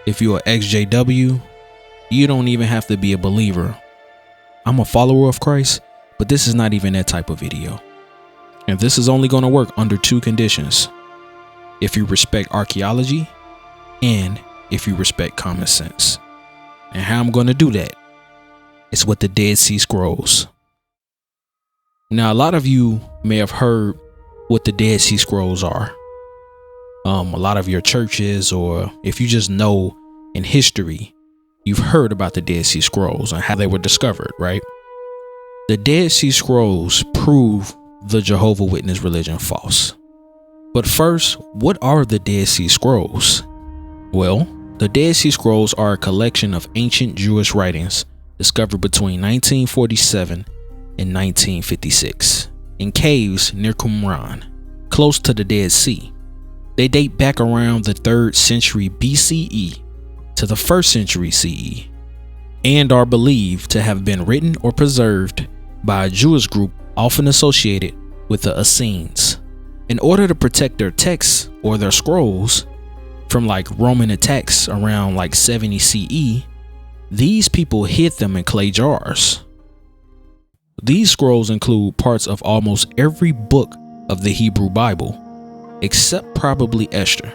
If you're an ExJW, you don't even have to be a believer. I'm a follower of Christ, but this is not even that type of video. And this is only going to work under two conditions: if you respect archaeology and if you respect common sense. And how I'm going to do that is with the Dead Sea Scrolls. Now, a lot of you may have heard what the Dead Sea Scrolls are. A lot of your churches, or if you just know in history, you've heard about the Dead Sea Scrolls and how they were discovered, right? The Dead Sea Scrolls prove the Jehovah Witness religion false. But first, what are the Dead Sea Scrolls? Well, the Dead Sea Scrolls are a collection of ancient Jewish writings discovered between 1947 and 1956 in caves near Qumran, close to the Dead Sea. They date back around the 3rd century BCE to the 1st century CE and are believed to have been written or preserved by a Jewish group often associated with the Essenes. In order to protect their texts or their scrolls from like Roman attacks around like 70 CE, these people hid them in clay jars. These scrolls include parts of almost every book of the Hebrew Bible, except probably Esther.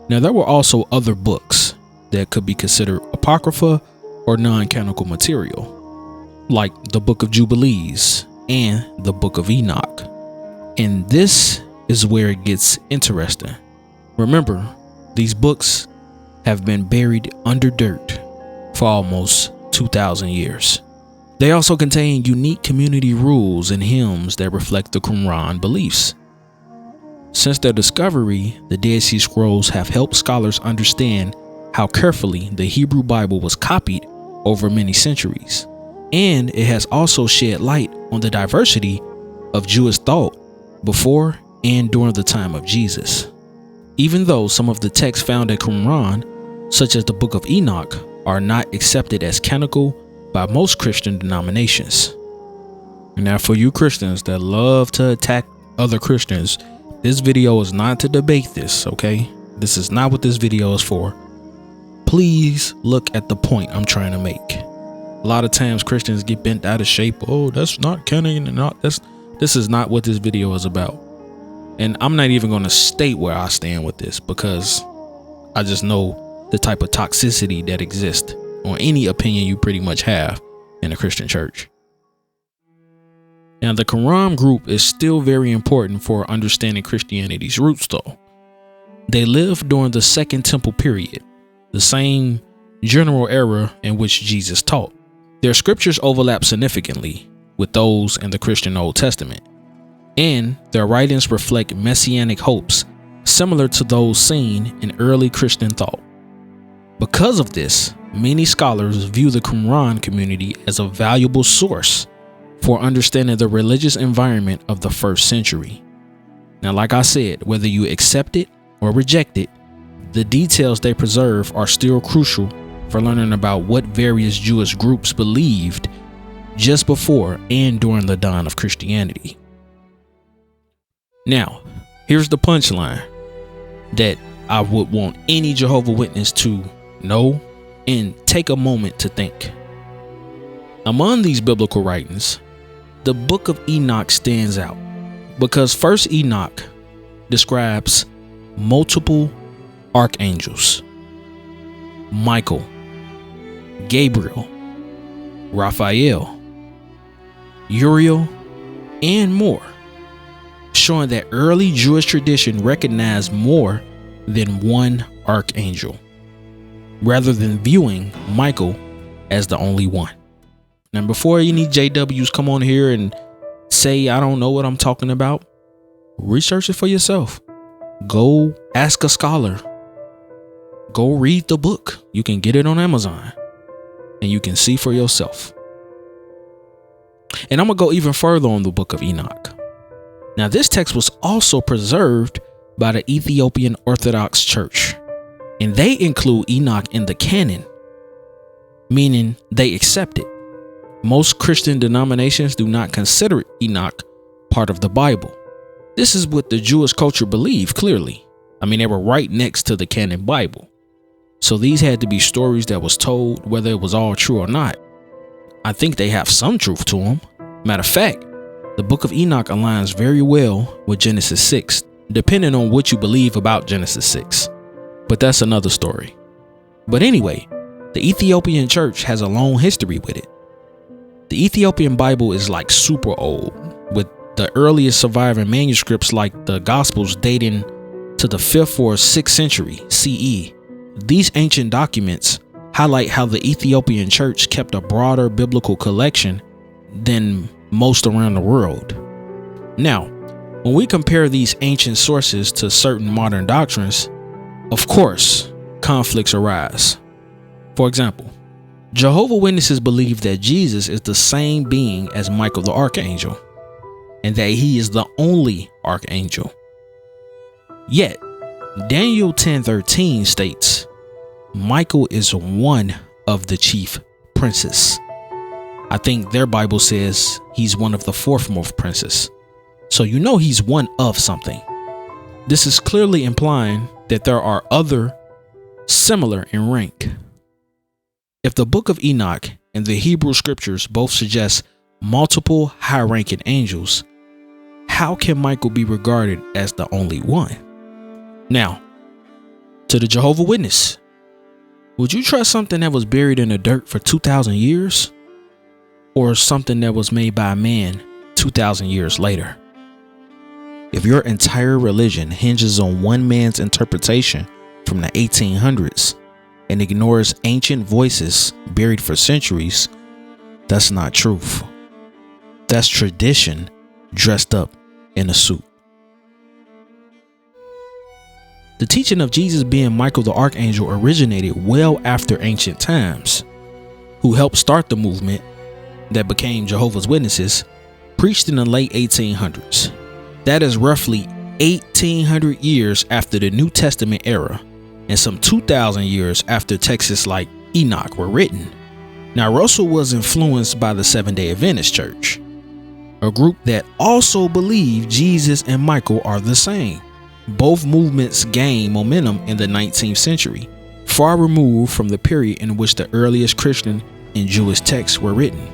Now, there were also other books that could be considered apocrypha or non-canonical material, like the Book of Jubilees and the Book of Enoch. And this is where it gets interesting. Remember, these books have been buried under dirt for almost 2,000 years. They also contain unique community rules and hymns that reflect the Qumran beliefs. Since their discovery, the Dead Sea Scrolls have helped scholars understand how carefully the Hebrew Bible was copied over many centuries. And it has also shed light on the diversity of Jewish thought before and during the time of Jesus. Even though some of the texts found at Qumran, such as the Book of Enoch, are not accepted as canonical by most Christian denominations. Now, for you Christians that love to attack other Christians, this video is not to debate this, okay? This is not what this video is for. Please look at the point I'm trying to make. A lot of times Christians get bent out of shape. Oh, that's not canon, and not this is not what this video is about. And I'm not even going to state where I stand with this, because I just know the type of toxicity that exists on any opinion you pretty much have in a Christian church. Now, the Qumran group is still very important for understanding Christianity's roots, though. They lived during the Second Temple period, the same general era in which Jesus taught. Their scriptures overlap significantly with those in the Christian Old Testament, and their writings reflect messianic hopes similar to those seen in early Christian thought. Because of this, many scholars view the Qumran community as a valuable source for understanding the religious environment of the 1st century. Now, like I said, whether you accept it or reject it, the details they preserve are still crucial for learning about what various Jewish groups believed just before and during the dawn of Christianity. Now, here's the punchline that I would want any Jehovah Witness to know and take a moment to think. Among these biblical writings, the Book of Enoch stands out because 1st Enoch describes multiple archangels: Michael, Gabriel, Raphael, Uriel, and more, showing that early Jewish tradition recognized more than one archangel, rather than viewing Michael as the only one. Now, before any JWs come on here and say I don't know what I'm talking about, research it for yourself. Go ask a scholar. Go read the book. You can get it on Amazon and you can see for yourself. And I'm going to go even further on the Book of Enoch. Now, this text was also preserved by the Ethiopian Orthodox Church, and they include Enoch in the canon, meaning they accept it. Most Christian denominations do not consider Enoch part of the Bible. This is what the Jewish culture believed, clearly. I mean, they were right next to the canon Bible. So these had to be stories that was told, whether it was all true or not. I think they have some truth to them. Matter of fact, the book of Enoch aligns very well with Genesis 6, depending on what you believe about Genesis 6. But that's another story. But anyway, the Ethiopian church has a long history with it. The Ethiopian Bible is like super old, with the earliest surviving manuscripts like the Gospels dating to the 5th or 6th century CE. These ancient documents highlight how the Ethiopian church kept a broader biblical collection than most around the world. Now, when we compare these ancient sources to certain modern doctrines, of course, conflicts arise. For example, Jehovah's Witnesses believe that Jesus is the same being as Michael the archangel, and that he is the only archangel. Yet, Daniel 10:13 states, Michael is one of the chief princes. I think their Bible says he's one of the fourthmost princes. So you know he's one of something. This is clearly implying that there are other similar in rank. If the book of Enoch and the Hebrew scriptures both suggest multiple high-ranking angels, how can Michael be regarded as the only one? Now, to the Jehovah's Witness, would you trust something that was buried in the dirt for 2,000 years? Or something that was made by a man 2,000 years later? If your entire religion hinges on one man's interpretation from the 1800s and ignores ancient voices buried for centuries, that's not truth. That's tradition dressed up in a suit. The teaching of Jesus being Michael the archangel originated well after ancient times. Who helped start the movement that became Jehovah's Witnesses preached in the late 1800s. That is roughly 1,800 years after the New Testament era and some 2,000 years after texts like Enoch were written. Now, Russell was influenced by the Seventh-day Adventist Church, a group that also believed Jesus and Michael are the same. Both movements gained momentum in the 19th century, far removed from the period in which the earliest Christian and Jewish texts were written.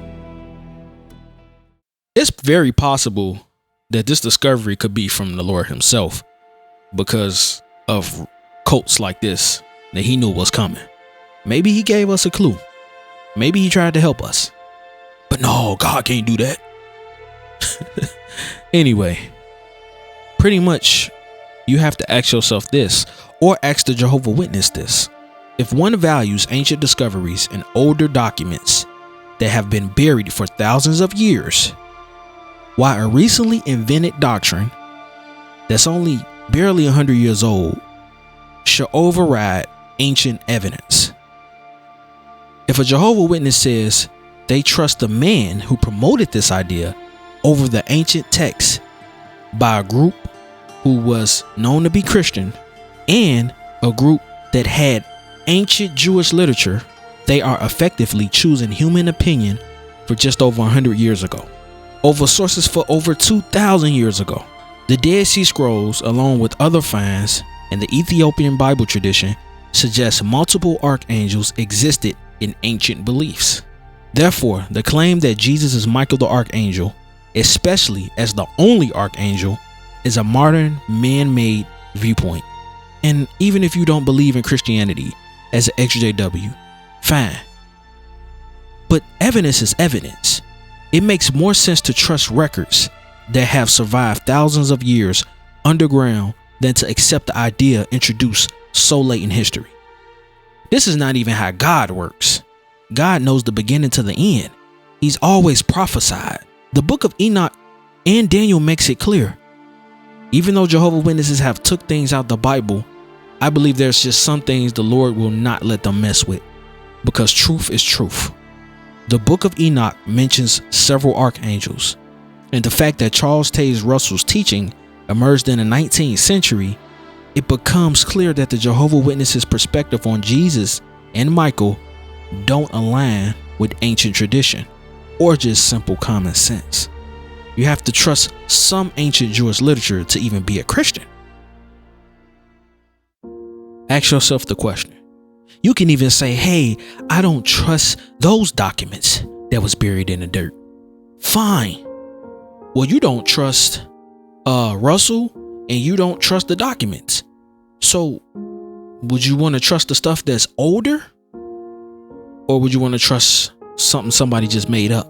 It's very possible that this discovery could be from the Lord himself because of cults like this that he knew was coming. Maybe he gave us a clue. Maybe he tried to help us. But no, God can't do that. Anyway, pretty much you have to ask yourself this, or ask the Jehovah's Witness this. If one values ancient discoveries and older documents that have been buried for thousands of years, why a recently invented doctrine that's only barely 100 years old should override ancient evidence? If a Jehovah's Witness says they trust the man who promoted this idea over the ancient text by a group who was known to be Christian and a group that had ancient Jewish literature, they are effectively choosing human opinion for just over 100 years ago, over sources for over 2,000 years ago. The Dead Sea Scrolls, along with other finds in the Ethiopian Bible tradition, suggest multiple archangels existed in ancient beliefs. Therefore, the claim that Jesus is Michael the archangel, especially as the only archangel, is a modern man-made viewpoint. And even if you don't believe in Christianity as an ExJW, fine. But evidence is evidence. It makes more sense to trust records that have survived thousands of years underground than to accept the idea introduced so late in history. This is not even how God works. God knows the beginning to the end. He's always prophesied. The book of Enoch and Daniel makes it clear. Even though Jehovah's Witnesses have took things out the Bible, I believe there's just some things the Lord will not let them mess with, because truth is truth. The book of Enoch mentions several archangels, and the fact that Charles Taze Russell's teaching emerged in the 19th century, it becomes clear that the Jehovah's Witnesses' perspective on Jesus and Michael don't align with ancient tradition or just simple common sense. You have to trust some ancient Jewish literature to even be a Christian. Ask yourself the question. You can even say, hey, I don't trust those documents that was buried in the dirt. Fine. Well, you don't trust Russell and you don't trust the documents. So would you want to trust the stuff that's older? Or would you want to trust something somebody just made up?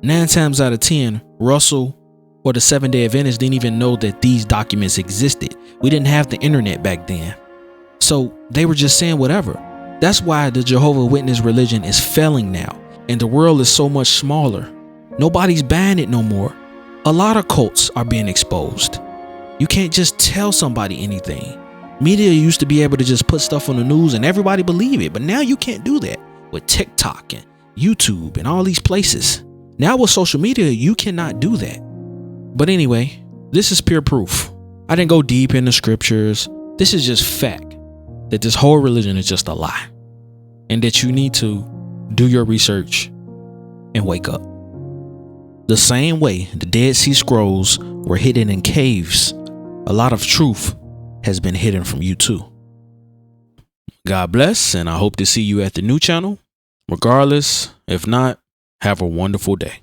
9 times out of 10, Russell or the Seventh-day Adventists didn't even know that these documents existed. We didn't have the internet back then. So they were just saying whatever. That's why the Jehovah's Witness religion is failing now. And the world is so much smaller. Nobody's buying it no more. A lot of cults are being exposed. You can't just tell somebody anything. Media used to be able to just put stuff on the news and everybody believe it. But now you can't do that with TikTok and YouTube and all these places. Now with social media, you cannot do that. But anyway, this is pure proof. I didn't go deep into scriptures. This is just fact that this whole religion is just a lie and that you need to do your research and wake up. The same way the Dead Sea Scrolls were hidden in caves, a lot of truth has been hidden from you too. God bless, and I hope to see you at the new channel. Regardless, if not, have a wonderful day.